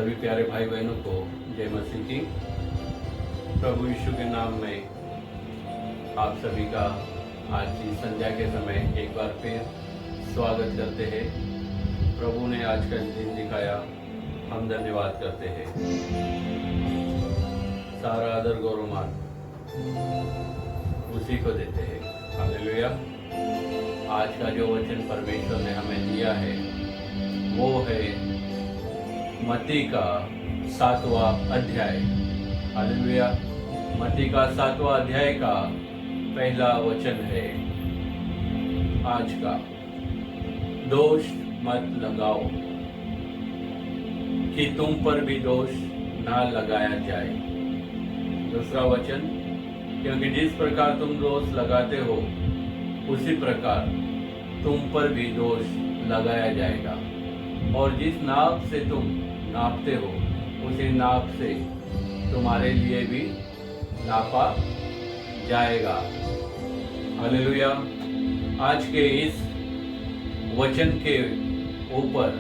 सभी प्यारे भाई बहनों को जय मसीह की। प्रभु यीशु के नाम में आप सभी का आज की संध्या के समय एक बार फिर स्वागत करते हैं। प्रभु ने आज का दिन दिखाया, हम धन्यवाद करते हैं। सारा आदर गौरव मान उसी को देते हैं। हालेलुया। आज का जो वचन परमेश्वर ने हमें दिया है वो है मत्ती का 7वां अध्याय। हालेलुया। मत्ती का 7वां अध्याय का पहला वचन है आज का, दोष मत लगाओ कि तुम पर भी दोष ना लगाया जाए। दूसरा वचन, क्योंकि जिस प्रकार तुम दोष लगाते हो उसी प्रकार तुम पर भी दोष लगाया जाएगा, और जिस नाप से तुम नापते हो उसी नाप से तुम्हारे लिए भी नापा जाएगा। हालेलुया। आज के इस वचन के ऊपर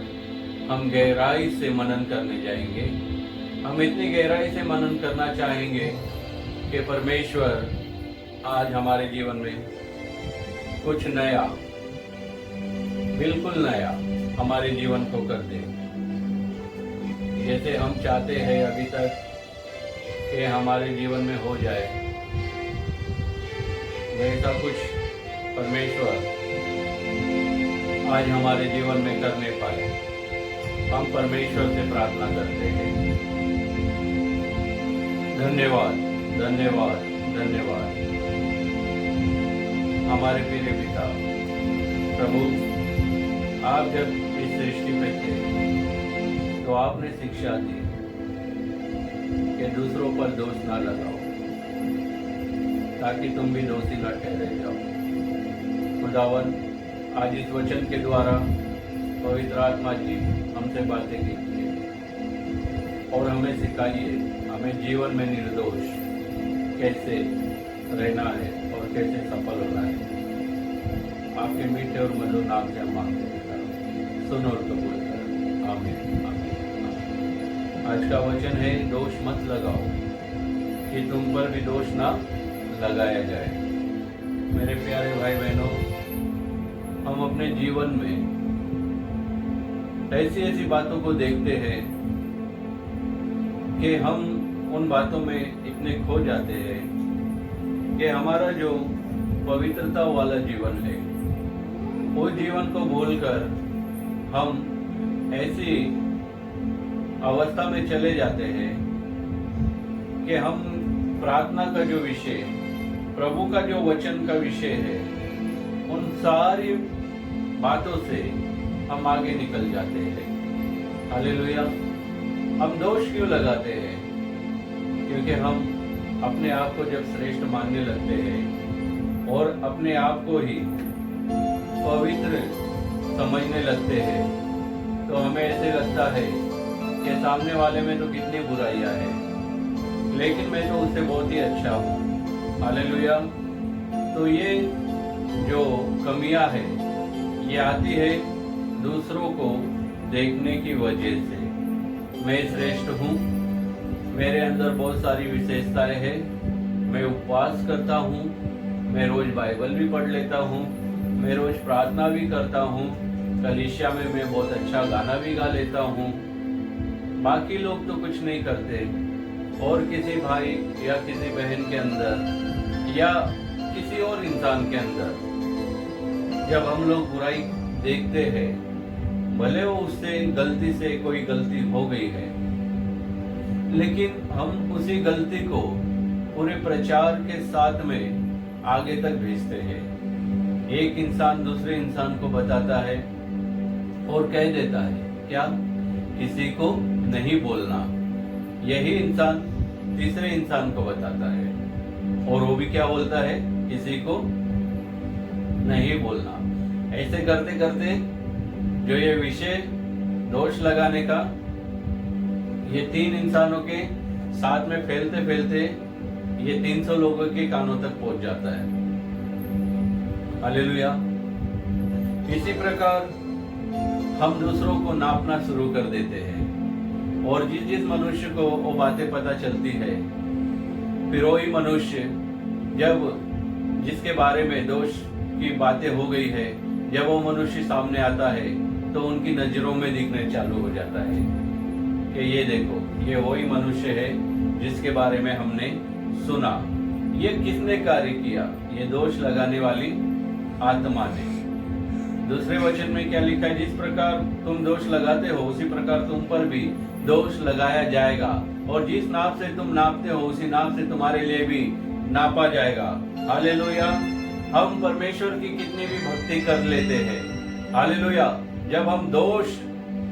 हम गहराई से मनन करने जाएंगे। हम इतनी गहराई से मनन करना चाहेंगे कि परमेश्वर आज हमारे जीवन में कुछ नया, बिल्कुल नया हमारे जीवन को कर दे। जैसे हम चाहते हैं अभी तक कि हमारे जीवन में हो जाए, वैसा कुछ परमेश्वर आज हमारे जीवन में करने पाए। हम परमेश्वर से प्रार्थना करते हैं। धन्यवाद, धन्यवाद, धन्यवाद हमारे प्रिय पिता। प्रभु, आप जब इस सृष्टि पे थे तो आपने शिक्षा दी कि दूसरों पर दोष ना लगाओ, ताकि तुम भी दोषी न ठहरे जाओ। खुदावन, आज इस वचन के द्वारा पवित्र आत्मा जी हमसे बातें कीजिए और हमें सिखाइए, हमें जीवन में निर्दोष कैसे रहना है और कैसे सफल होना है। आपके मीठे और मधुर नाम से हम मांगते हैं, सुनो और कबूल कर। आमीन, आमीन। आज का वचन है, दोष मत लगाओ कि तुम पर भी दोष ना लगाया जाए। मेरे प्यारे भाई बहनों, हम अपने जीवन में ऐसी ऐसी बातों को देखते हैं कि हम उन बातों में इतने खो जाते हैं कि हमारा जो पवित्रता वाला जीवन है उस जीवन को भूलकर हम ऐसी अवस्था में चले जाते हैं कि हम प्रार्थना का जो विषय, प्रभु का जो वचन का विषय है, उन सारी बातों से हम आगे निकल जाते हैं। हालेलुया। हम दोष क्यों लगाते हैं? क्योंकि हम अपने आप को जब श्रेष्ठ मानने लगते हैं और अपने आप को ही पवित्र समझने लगते हैं तो हमें ऐसे लगता है कि सामने वाले में तो कितनी बुराइयां हैं, लेकिन मैं तो उससे बहुत ही अच्छा हूँ। हालेलुया। तो ये जो कमियां है ये आती है दूसरों को देखने की वजह से। मैं श्रेष्ठ हूँ, मेरे अंदर बहुत सारी विशेषताएं हैं, मैं उपवास करता हूँ, मैं रोज बाइबल भी पढ़ लेता हूँ, मैं रोज प्रार्थना भी करता हूँ, कलीसिया में मैं बहुत अच्छा गाना भी गा लेता हूँ। बाकी लोग तो कुछ नहीं करते। और किसी भाई या किसी बहन के अंदर या किसी और इंसान के अंदर जब हम लोग बुराई देखते हैं, भले वो उससे गलती से कोई गलती हो गई है, लेकिन हम उसी गलती को पूरे प्रचार के साथ में आगे तक भेजते हैं। एक इंसान दूसरे इंसान को बताता है और कह देता है क्या, किसी को नहीं बोलना। यही इंसान तीसरे इंसान को बताता है और वो भी क्या बोलता है, किसी को नहीं बोलना। ऐसे करते करते जो ये विषय दोष लगाने का, ये 3 इंसानों के साथ में फैलते फैलते ये 300 लोगों के कानों तक पहुंच जाता है। हालेलुया। इसी प्रकार हम दूसरों को नापना शुरू कर देते हैं। और जिस जिस मनुष्य को वो बातें पता चलती है, फिर वही मनुष्य जब जिसके बारे में दोष की बातें हो गई है, जब वो मनुष्य सामने आता है तो उनकी नजरों में दिखने चालू हो जाता है कि ये देखो, ये वही मनुष्य है जिसके बारे में हमने सुना। ये किसने कार्य किया? ये दोष लगाने वाली आत्मा ने। दूसरे वचन में क्या लिखा है? जिस प्रकार तुम दोष लगाते हो उसी प्रकार तुम पर भी दोष लगाया जाएगा, और जिस नाप से तुम नापते हो उसी नाप से तुम्हारे लिए भी नापा जाएगा। हालेलुया। हम परमेश्वर की कितनी भी भक्ति कर लेते हैं, हालेलुया, जब हम दोष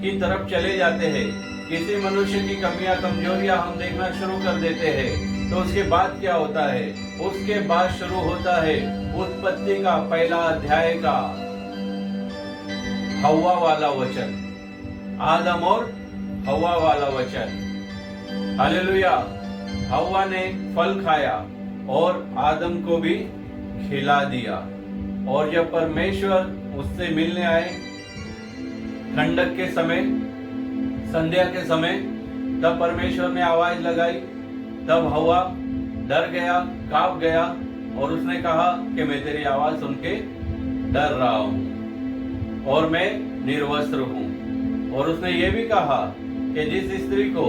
की तरफ चले जाते हैं, किसी मनुष्य की कमियां कमजोरियां हम देखना शुरू कर देते हैं, तो उसके बाद क्या होता है? उसके बाद शुरू होता है उत्पत्ति का पहला अध्याय का हव्वा वाला वचन, आदम और हव्वा वाला वचन। हालेलुया। हव्वा ने फल खाया और आदम को भी खिला दिया, और जब परमेश्वर उससे मिलने आए ठंडक के समय, संध्या के समय, तब परमेश्वर ने आवाज लगाई, तब हव्वा डर गया, कांप गया, और उसने कहा कि मैं तेरी आवाज सुन के डर रहा हूं और मैं निर्वस्त्र हूं। और उसने ये भी कहा कि जिस स्त्री को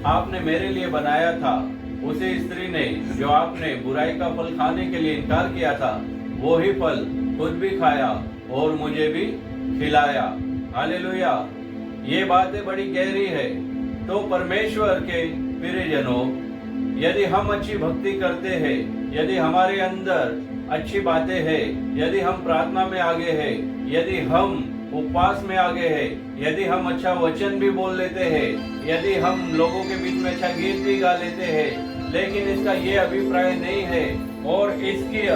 आपने मेरे लिए बनाया था, उसी स्त्री ने जो आपने बुराई का फल खाने के लिए इनकार किया था, वो ही फल खुद भी खाया और मुझे भी खिलाया। हालेलुया। ये बातें बड़ी गहरी है। तो परमेश्वर के प्रियजनों, यदि हम अच्छी भक्ति करते हैं, यदि हमारे अंदर अच्छी बातें हैं, यदि हम प्रार्थना में आगे हैं, यदि हम उपवास में आगे हैं, यदि हम अच्छा वचन भी बोल लेते हैं, यदि हम लोगों के बीच में अच्छा गीत भी गा लेते हैं, लेकिन इसका ये अभिप्राय नहीं है और इसकी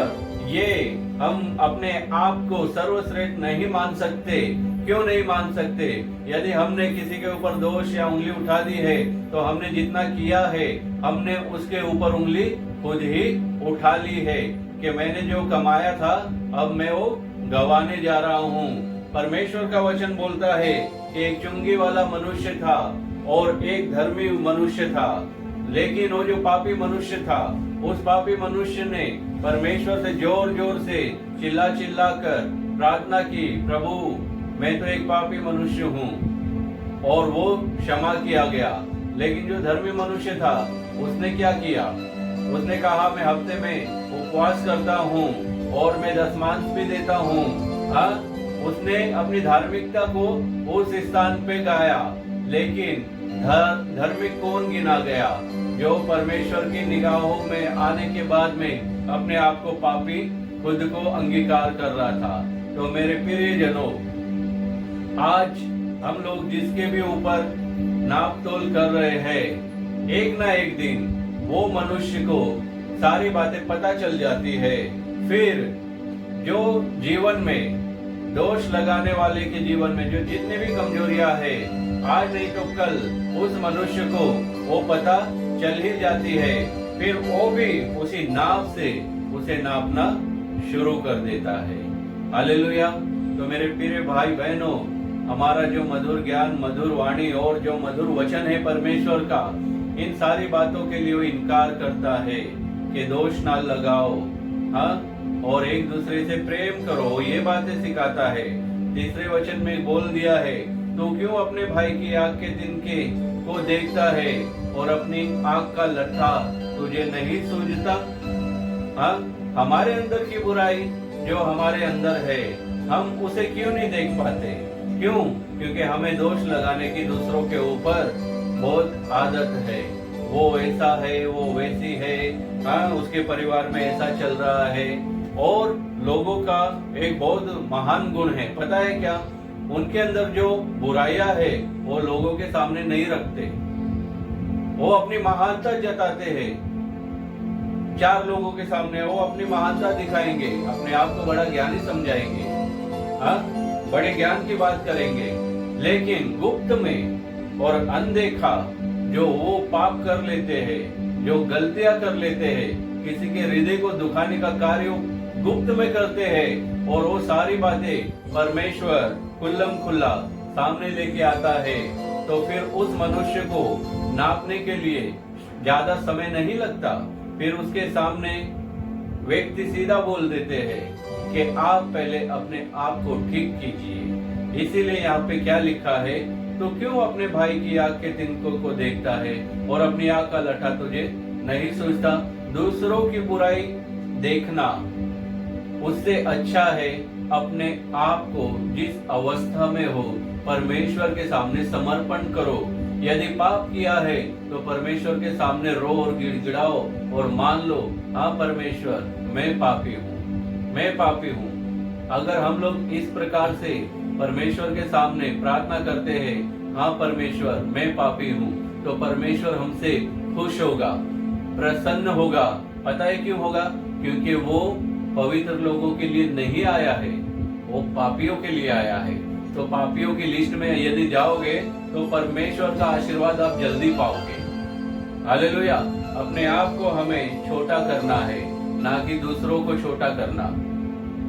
ये हम अपने आप को सर्वश्रेष्ठ नहीं मान सकते। क्यों नहीं मान सकते? यदि हमने किसी के ऊपर दोष या उंगली उठा दी है, तो हमने जितना किया है, हमने उसके ऊपर उंगली खुद ही उठा ली है कि मैंने जो कमाया था अब मैं वो गंवाने जा रहा हूँ। परमेश्वर का वचन बोलता है कि एक चुंगी वाला मनुष्य था और एक धर्मी मनुष्य था, लेकिन वो जो पापी मनुष्य था, उस पापी मनुष्य ने परमेश्वर से जोर जोर से चिल्ला चिल्ला कर प्रार्थना की, प्रभु मैं तो एक पापी मनुष्य हूँ, और वो क्षमा किया गया। लेकिन जो धर्मी मनुष्य था, उसने क्या किया? उसने कहा मैं हफ्ते में उपवास करता हूँ और मैं दशमांश भी देता हूँ। हाँ, उसने अपनी धार्मिकता को उस स्थान पे गाया, लेकिन धार्मिक कौन गिना गया? जो परमेश्वर की निगाहों में आने के बाद में अपने आप को पापी खुद को अंगीकार कर रहा था। तो मेरे प्रियजनों, आज हम लोग जिसके भी ऊपर नाप तोल कर रहे हैं, एक ना एक दिन वो मनुष्य को सारी बातें पता चल जाती है। फिर जो जीवन में दोष लगाने वाले के जीवन में जो जितनी भी कमजोरियां है, आज नहीं तो कल उस मनुष्य को वो पता चल ही जाती है। फिर वो भी उसी नाप से उसे नापना शुरू कर देता है। हालेलुया। तो मेरे प्रिय भाई बहनों, हमारा जो मधुर ज्ञान, मधुर वाणी और जो मधुर वचन है परमेश्वर का, इन सारी बातों के लिए वो इनकार करता है कि दोष ना लगाओ, हाँ, और एक दूसरे से प्रेम करो, ये बातें सिखाता है। तीसरे वचन में बोल दिया है, तो क्यों अपने भाई की आंख के तिनके को देखता है और अपनी आंख का लट्ठा तुझे नहीं सूझता? हाँ, हमारे अंदर की बुराई जो हमारे अंदर है, हम उसे क्यों नहीं देख पाते? क्यों? क्योंकि हमें दोष लगाने की दूसरों के ऊपर बहुत आदत है। वो ऐसा है, वो वैसी है, हाँ, उसके परिवार में ऐसा चल रहा है। और लोगों का एक बहुत महान गुण है, पता है क्या? उनके अंदर जो बुराइयां है वो लोगों के सामने नहीं रखते, वो अपनी महानता जताते हैं। चार लोगों के सामने वो अपनी महानता दिखाएंगे, अपने आप को बड़ा ज्ञानी समझाएंगे, हाँ, बड़े ज्ञान की बात करेंगे। लेकिन गुप्त में और अनदेखा जो वो पाप कर लेते हैं, जो गलतियां कर लेते हैं, किसी के हृदय को दुखाने का कार्य गुप्त में करते हैं, और वो सारी बातें परमेश्वर खुल्लम खुल्ला सामने लेके आता है तो फिर उस मनुष्य को नापने के लिए ज्यादा समय नहीं लगता। फिर उसके सामने व्यक्ति सीधा बोल देते हैं कि आप पहले अपने आप को ठीक कीजिए। इसीलिए यहाँ पे क्या लिखा है, तो क्यों अपने भाई की आंख के तिनकों को देखता है और अपनी आंख का लठा तुझे नहीं सोचता। दूसरों की बुराई देखना उससे अच्छा है अपने आप को जिस अवस्था में हो परमेश्वर के सामने समर्पण करो। यदि पाप किया है तो परमेश्वर के सामने रो और गिड़गिड़ाओ और मान लो, हाँ परमेश्वर मैं पापी हूँ, मैं पापी हूँ। अगर हम लोग इस प्रकार से परमेश्वर के सामने प्रार्थना करते हैं, हाँ परमेश्वर मैं पापी हूँ, तो परमेश्वर हमसे खुश होगा, प्रसन्न होगा। पता है क्यों होगा? क्योंकि वो पवित्र लोगों के लिए नहीं आया है, वो पापियों के लिए आया है। तो पापियों की लिस्ट में यदि जाओगे तो परमेश्वर का आशीर्वाद आप जल्दी पाओगे। हालेलुया। अपने आप को हमें छोटा करना है, ना कि दूसरों को छोटा करना।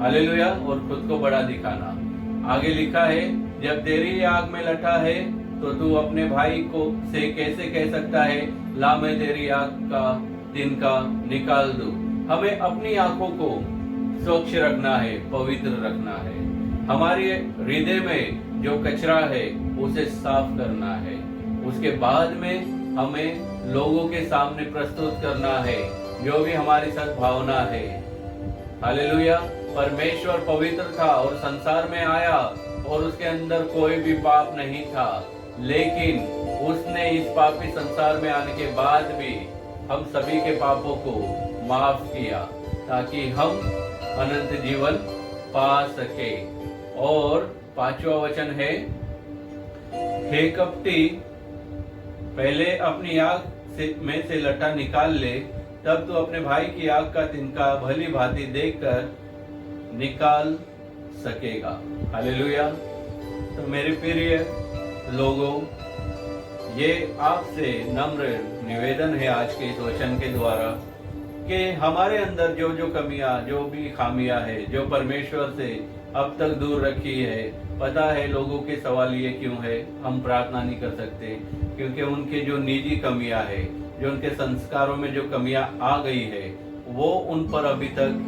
हालेलुया। और खुद को बड़ा दिखाना। आगे लिखा है, जब तेरी आंख में लठा है तो तू अपने भाई को से कैसे कह सकता है, ला मैं तेरी आंख का तिनका निकाल दूं। हमें अपनी आंखों को स्वच्छ रखना है, पवित्र रखना है। हमारे हृदय में जो कचरा है उसे साफ करना है। उसके बाद में हमें लोगों के सामने प्रस्तुत करना है जो भी हमारी सद्भावना है। हालेलुया। परमेश्वर पवित्र था और संसार में आया और उसके अंदर कोई भी पाप नहीं था, लेकिन उसने इस पापी संसार में आने के बाद भी हम सभी के पापों को माफ किया ताकि हम अनंत जीवन पा सके। और 5वां वचन है, हे कपटी, पहले अपनी आंख में से लठा निकाल ले, तब तू अपने भाई की आंख का तिनका भली भांति देखकर निकाल सकेगा। हालेलुया। तो मेरे प्रिय लोगों, ये आपसे नम्र निवेदन है आज के इस वचन के द्वारा कि हमारे अंदर जो जो कमियां, जो भी खामियां है, जो परमेश्वर से अब तक दूर रखी है। पता है लोगों के सवाल ये क्यों है, हम प्रार्थना नहीं कर सकते, क्योंकि उनके जो निजी कमियां है, जो उनके संस्कारों में जो कमियां आ गई है, वो उन पर अभी तक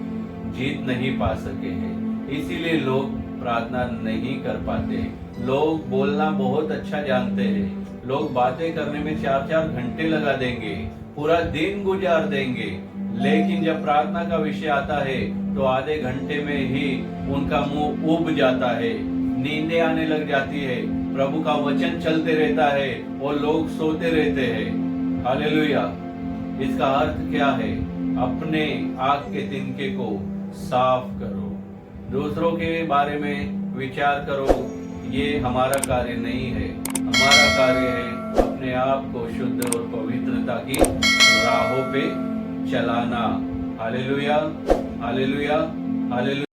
जीत नहीं पा सके हैं। इसीलिए लोग प्रार्थना नहीं कर पाते। लोग बोलना बहुत अच्छा जानते हैं, लोग बातें करने में 4-4 घंटे लगा देंगे, पूरा दिन गुजार देंगे, लेकिन जब प्रार्थना का विषय आता है तो आधे घंटे में ही उनका मुंह उब जाता है, नींदें आने लग जाती है, प्रभु का वचन चलते रहता है और लोग सोते रहते हैं। हालेलुया। इसका अर्थ क्या है? अपने आंख के तिनके को साफ करो, दूसरों के बारे में विचार करो, ये हमारा कार्य नहीं है। हमारा कार्य है अपने आप को शुद्ध और पवित्रता की राहों पे चलाना। Hallelujah, hallelujah, hallelujah.